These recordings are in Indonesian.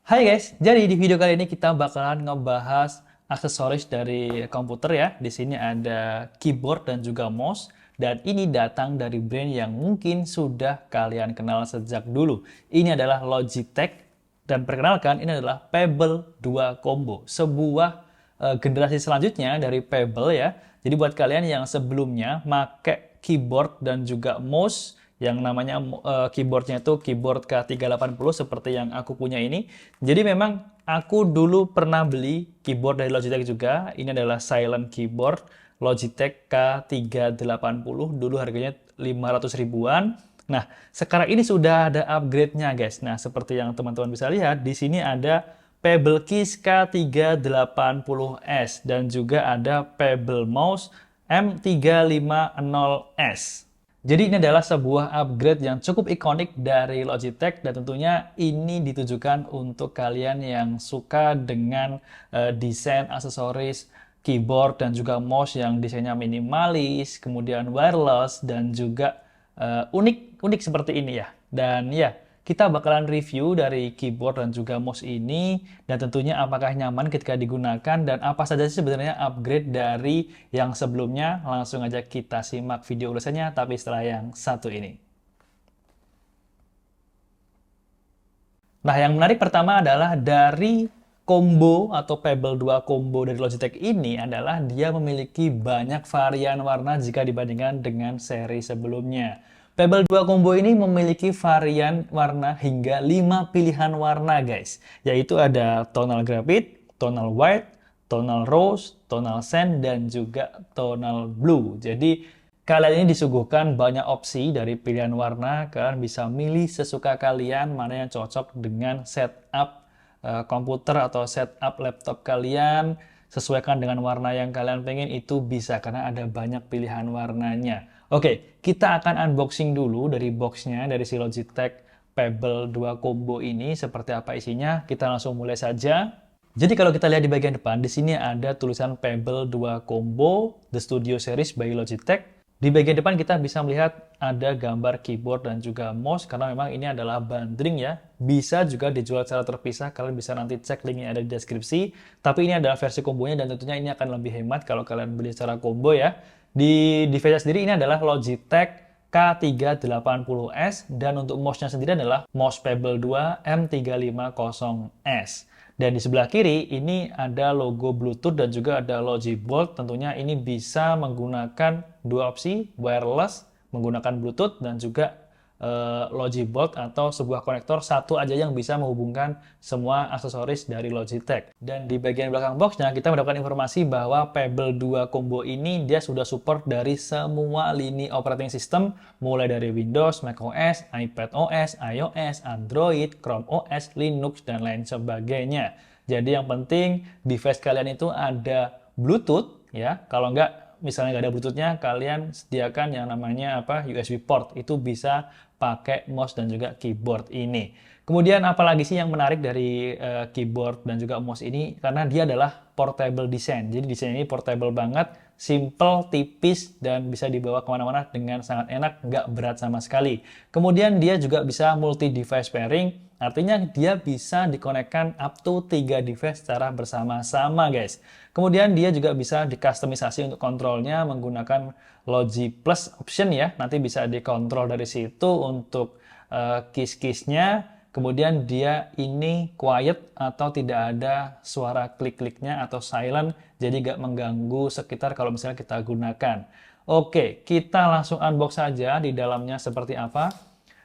Hai guys, jadi di video kali ini kita bakalan ngebahas aksesoris dari komputer ya. Di sini ada keyboard dan juga mouse. Dan ini datang dari brand yang mungkin sudah kalian kenal sejak dulu. Ini adalah Logitech. Dan perkenalkan, ini adalah Pebble 2 Combo. Sebuah generasi selanjutnya dari Pebble ya. Jadi buat kalian yang sebelumnya make keyboard dan juga mouse yang namanya keyboardnya itu keyboard K380 seperti yang aku punya ini. Jadi memang aku dulu pernah beli keyboard dari Logitech juga. Ini adalah silent keyboard Logitech K380. Dulu harganya 500 ribuan. Nah, sekarang ini sudah ada upgrade-nya, guys. Nah, seperti yang teman-teman bisa lihat, di sini ada Pebble Keys K380S dan juga ada Pebble Mouse M350S. Jadi ini adalah sebuah upgrade yang cukup ikonik dari Logitech dan tentunya ini ditujukan untuk kalian yang suka dengan desain aksesoris keyboard dan juga mouse yang desainnya minimalis, kemudian wireless dan juga unik seperti ini ya. Dan ya, kita bakalan review dari keyboard dan juga mouse ini dan tentunya apakah nyaman ketika digunakan dan apa saja sih sebenarnya upgrade dari yang sebelumnya. Langsung aja kita simak video ulasannya tapi setelah yang satu ini. Nah, yang menarik pertama adalah dari combo atau Pebble 2 combo dari Logitech ini adalah dia memiliki banyak varian warna jika dibandingkan dengan seri sebelumnya. Pebble 2 combo ini memiliki varian warna hingga 5 pilihan warna guys, yaitu ada tonal graphite, tonal white, tonal rose, tonal sand, dan juga tonal blue. Jadi kalian ini disuguhkan banyak opsi dari pilihan warna. Kalian bisa milih sesuka kalian mana yang cocok dengan setup komputer atau setup laptop kalian. Sesuaikan dengan warna yang kalian pengen, itu bisa karena ada banyak pilihan warnanya. Oke, kita akan unboxing dulu dari boxnya, dari si Logitech Pebble 2 Combo ini. Seperti apa isinya? Kita langsung mulai saja. Jadi kalau kita lihat di bagian depan, di sini ada tulisan Pebble 2 Combo The Studio Series by Logitech. Di bagian depan kita bisa melihat ada gambar keyboard dan juga mouse karena memang ini adalah bundling ya. Bisa juga dijual secara terpisah, kalian bisa nanti cek linknya ada di deskripsi. Tapi ini adalah versi kombonya dan tentunya ini akan lebih hemat kalau kalian beli secara combo ya. Di device sendiri ini adalah Logitech K380S dan untuk mouse-nya sendiri adalah mouse Pebble 2 M350S. Dan di sebelah kiri ini ada logo Bluetooth dan juga ada Logibolt. Tentunya ini bisa menggunakan dua opsi, wireless menggunakan Bluetooth dan juga Logibolt atau sebuah konektor satu aja yang bisa menghubungkan semua aksesoris dari Logitech. Dan di bagian belakang boxnya kita mendapatkan informasi bahwa Pebble 2 Combo ini dia sudah support dari semua lini operating system mulai dari Windows, macOS, iPadOS, iOS, Android, Chrome OS, Linux, dan lain sebagainya. Jadi yang penting device kalian itu ada Bluetooth ya. Kalau nggak misalnya nggak ada Bluetooth-nya, kalian sediakan yang namanya USB port. Itu bisa pakai mouse dan juga keyboard ini. Kemudian apalagi sih yang menarik dari keyboard dan juga mouse ini? Karena dia adalah portable design. Jadi desain ini portable banget, simple, tipis, dan bisa dibawa kemana-mana dengan sangat enak, nggak berat sama sekali. Kemudian dia juga bisa multi device pairing, artinya dia bisa dikonekkan up to 3 device secara bersama-sama guys. Kemudian dia juga bisa dikustomisasi untuk kontrolnya menggunakan Logi Plus option ya. Nanti bisa dikontrol dari situ untuk keys-keysnya. Kemudian dia ini quiet atau tidak ada suara klik-kliknya atau silent. Jadi nggak mengganggu sekitar kalau misalnya kita gunakan. Oke, kita langsung unbox saja di dalamnya seperti apa.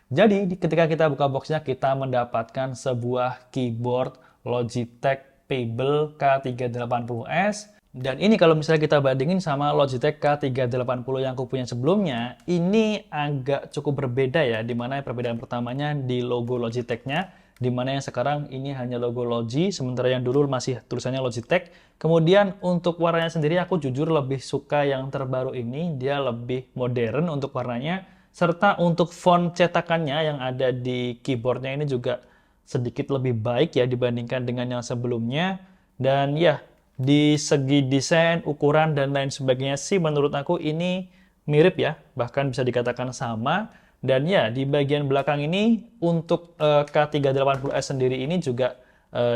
Jadi ketika kita buka boxnya kita mendapatkan sebuah keyboard Logitech Pebble K380S. Dan ini kalau misalnya kita bandingin sama Logitech K380 yang aku punya sebelumnya, ini agak cukup berbeda ya, dimana perbedaan pertamanya di logo Logitech-nya, dimana yang sekarang ini hanya logo Logi, sementara yang dulu masih tulisannya Logitech. Kemudian untuk warnanya sendiri aku jujur lebih suka yang terbaru ini, dia lebih modern untuk warnanya, serta untuk font cetakannya yang ada di keyboardnya ini juga sedikit lebih baik ya dibandingkan dengan yang sebelumnya. Dan ya, di segi desain, ukuran, dan lain sebagainya sih menurut aku ini mirip ya, bahkan bisa dikatakan sama. Dan ya, di bagian belakang ini untuk K380S sendiri ini juga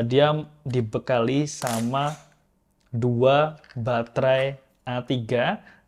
dia dibekali sama dua baterai A3,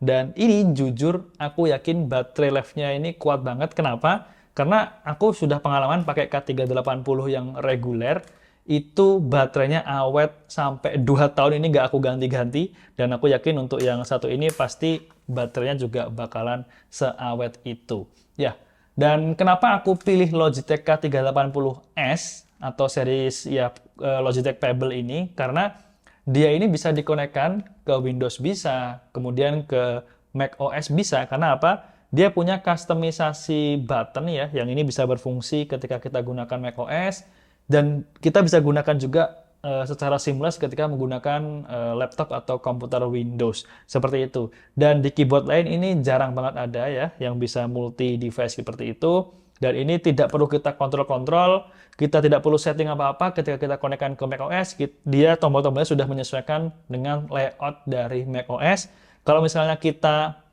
dan ini jujur aku yakin baterai life-nya ini kuat banget. Kenapa? Karena aku sudah pengalaman pakai K380 yang reguler, itu baterainya awet sampai 2 tahun ini nggak aku ganti-ganti, dan aku yakin untuk yang satu ini pasti baterainya juga bakalan seawet itu. Ya, dan kenapa aku pilih Logitech K380S atau series ya Logitech Pebble ini? Karena dia ini bisa dikonekkan ke Windows bisa, kemudian ke Mac OS bisa. Karena apa? Dia punya kustomisasi button ya, yang ini bisa berfungsi ketika kita gunakan Mac OS, dan kita bisa gunakan juga secara seamless ketika menggunakan laptop atau komputer Windows seperti itu. Dan di keyboard lain ini jarang banget ada ya yang bisa multi device seperti itu. Dan ini tidak perlu kita kontrol-kontrol, kita tidak perlu setting apa-apa ketika kita konekkan ke macOS. Dia tombol-tombolnya sudah menyesuaikan dengan layout dari macOS. Kalau misalnya kita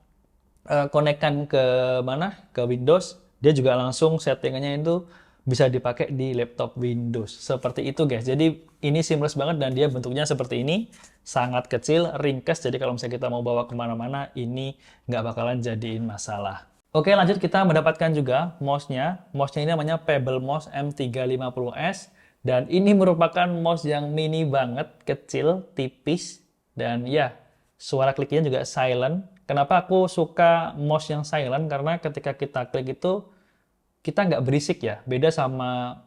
konekkan ke mana? Ke Windows, dia juga langsung settingannya itu bisa dipakai di laptop Windows. Seperti itu guys. Jadi ini seamless banget dan dia bentuknya seperti ini. Sangat kecil, ringkas. Jadi kalau misalnya kita mau bawa kemana-mana, ini nggak bakalan jadiin masalah. Oke, lanjut kita mendapatkan juga mouse-nya. Mouse-nya ini namanya Pebble Mouse M350S. Dan ini merupakan mouse yang mini banget, kecil, tipis. Dan ya, suara kliknya juga silent. Kenapa aku suka mouse yang silent? Karena ketika kita klik itu, kita nggak berisik ya. Beda sama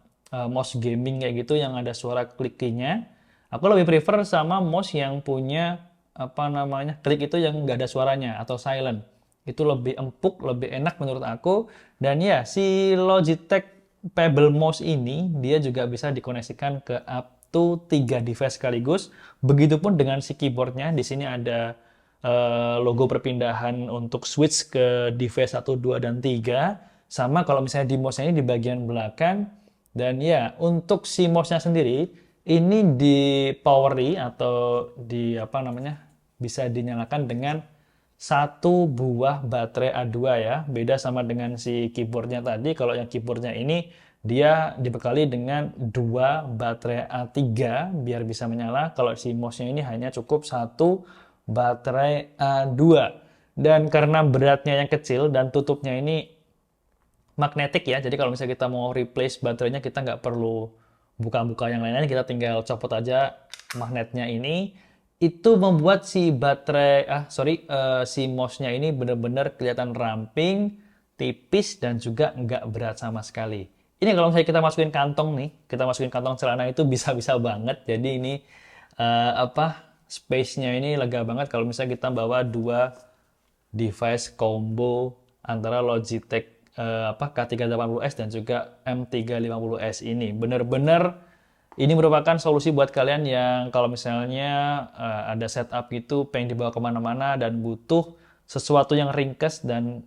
mouse gaming kayak gitu yang ada suara kliknya. Aku lebih prefer sama mouse yang punya apa namanya klik itu yang nggak ada suaranya atau silent. Itu lebih empuk, lebih enak menurut aku. Dan ya, si Logitech Pebble Mouse ini, dia juga bisa dikoneksikan ke up to 3 device sekaligus. Begitupun dengan si keyboardnya. Di sini ada logo perpindahan untuk switch ke device 1, 2, dan 3. Sama kalau misalnya di mouse-nya ini di bagian belakang. Dan ya, untuk si mouse-nya sendiri, ini di-powery atau di apa namanya, bisa dinyalakan dengan satu buah baterai A2 ya. Beda sama dengan si keyboardnya tadi. Kalau yang keyboardnya ini dia dibekali dengan dua baterai A3 biar bisa menyala. Kalau si mouse-nya ini hanya cukup satu baterai A2. Dan karena beratnya yang kecil dan tutupnya ini magnetik ya. Jadi kalau misalnya kita mau replace baterainya, kita nggak perlu buka-buka yang lain-lain. Kita tinggal copot aja magnetnya ini. Itu membuat si si mouse-nya ini benar-benar kelihatan ramping, tipis, dan juga nggak berat sama sekali. Ini kalau misalnya kita masukin kantong nih, kita masukin kantong celana itu bisa-bisa banget. Jadi ini space-nya ini lega banget kalau misalnya kita bawa dua device combo antara Logitech K380S dan juga M350S ini. Benar-benar ini merupakan solusi buat kalian yang kalau misalnya ada setup gitu, pengen dibawa kemana-mana dan butuh sesuatu yang ringkas dan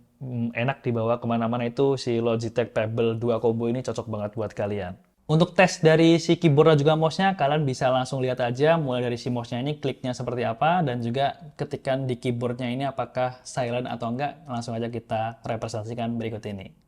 enak dibawa kemana-mana, itu si Logitech Pebble 2 Combo ini cocok banget buat kalian. Untuk tes dari si keyboard dan juga mouse-nya, kalian bisa langsung lihat aja mulai dari si mouse-nya ini kliknya seperti apa, dan juga ketikan di keyboard-nya ini apakah silent atau enggak. Langsung aja kita representasikan berikut ini.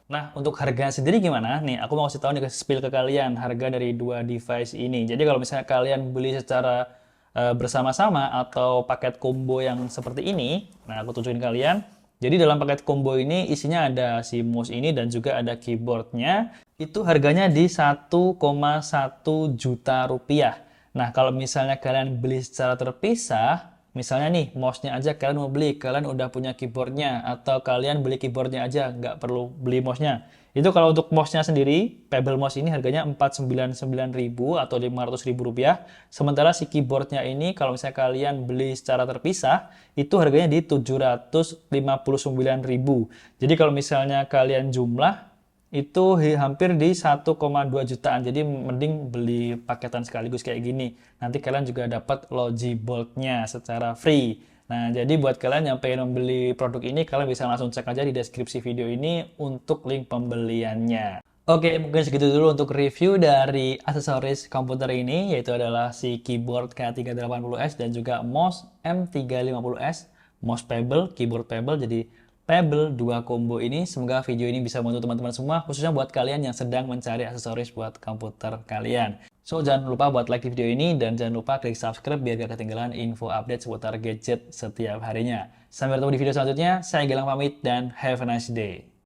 Nah, untuk harga sendiri gimana? Nih, aku mau kasih tahu nih ke spill ke kalian harga dari dua device ini. Jadi kalau misalnya kalian beli secara bersama-sama atau paket combo yang seperti ini, nah aku tunjukin kalian. Jadi dalam paket combo ini isinya ada si mouse ini dan juga ada keyboardnya. Itu harganya di 1,1 juta rupiah. Nah, kalau misalnya kalian beli secara terpisah, misalnya nih, mouse-nya aja kalian mau beli, kalian udah punya keyboardnya, atau kalian beli keyboardnya aja, nggak perlu beli mouse-nya. Itu kalau untuk mouse-nya sendiri, Pebble Mouse ini harganya 499.000 atau 500.000 rupiah. Sementara si keyboardnya ini, kalau misalnya kalian beli secara terpisah, itu harganya di 759.000. Jadi kalau misalnya kalian jumlah, itu hampir di 1,2 jutaan. Jadi mending beli paketan sekaligus kayak gini. Nanti kalian juga dapat Logi Bolt-nya secara free. Nah, jadi buat kalian yang pengen membeli produk ini, kalian bisa langsung cek aja di deskripsi video ini untuk link pembeliannya. Oke, mungkin segitu dulu untuk review dari aksesoris komputer ini, yaitu adalah si keyboard K380S dan juga mouse M350S, mouse Pebble, keyboard Pebble, jadi Pebble 2 combo ini. Semoga video ini bisa membantu teman-teman semua, khususnya buat kalian yang sedang mencari aksesoris buat komputer kalian. So, jangan lupa buat like di video ini, dan jangan lupa klik subscribe biar gak ketinggalan info update seputar gadget setiap harinya. Sampai bertemu di video selanjutnya, saya Gilang pamit, dan have a nice day.